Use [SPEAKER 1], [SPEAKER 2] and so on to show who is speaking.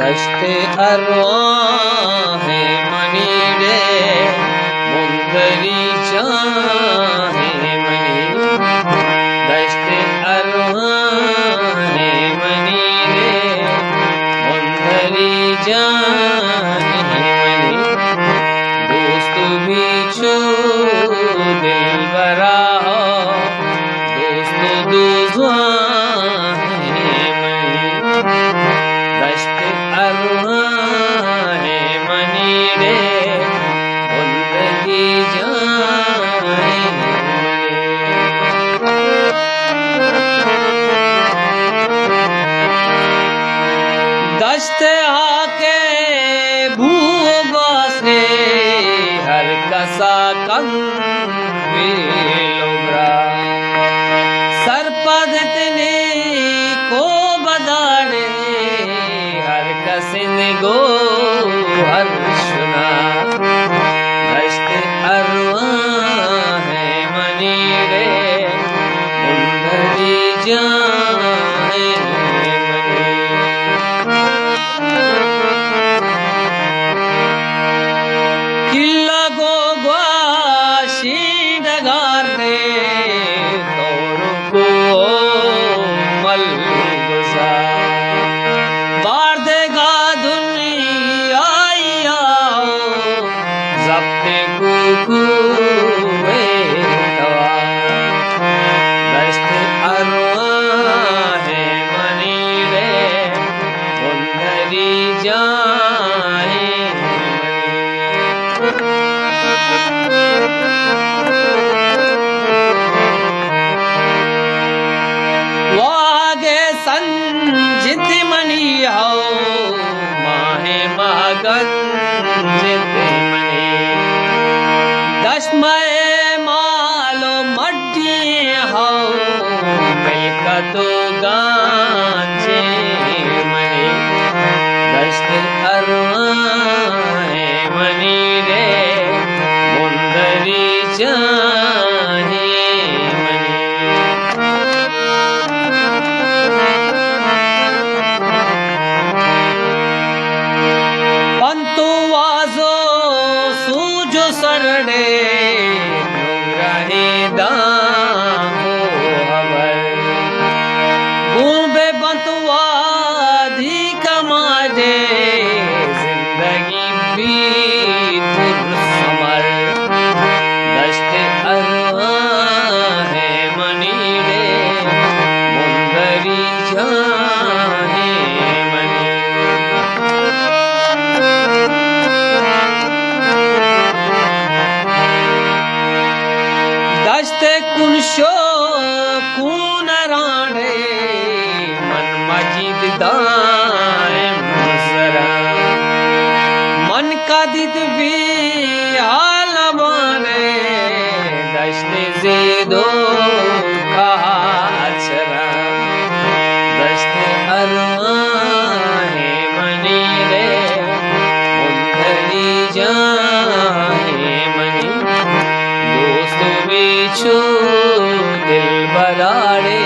[SPEAKER 1] दश्ते अरवाह money रे मुंदरी चाहे मनी दश्ते अरवाह मनी रे मुंदरी जाने मनी दोस्त भी छो दिल बरा हो दोस्त दुज़्वान दश्त अरवाह मनी रे मुंदरी जाने दश्त आके भूबास रे हर कसा कम लोगरा सरपद तने को बदाड़े हर कसिन गो हर सुना दश्त अरवाह मनी रे मुंदरी जाने किल्ला गो ग्वाशी डगार रे तोरू को मल गुसा बार देगा दुनिया आओ जब्ते कुकू दश्त अरवाह मनी रे मुंदरी जाने वागे संजित मनी हो माहे महगंजित मनी दशमय मालो मड्डी हो मिलकतो गांजे मनी दश्त अरवाह मनी रे मुंदरी जाने मनी पंतु वाजो सूजो सरडे रहे दामो हवर बूबे बंतुआ धी कमाजे जिंदगी बीत समर दश्त अरवाह मनी रे मुंदरी जाने मनी दश्त कुनशो कून राणे मन मजिद दाएम सरा मन का दिद भी हाल माने दश्त ज़ेदो कहा चरा दश्त अरवाह मनी रे मुंदरी जाने मनी दोस्त बिछो दिल बराड़े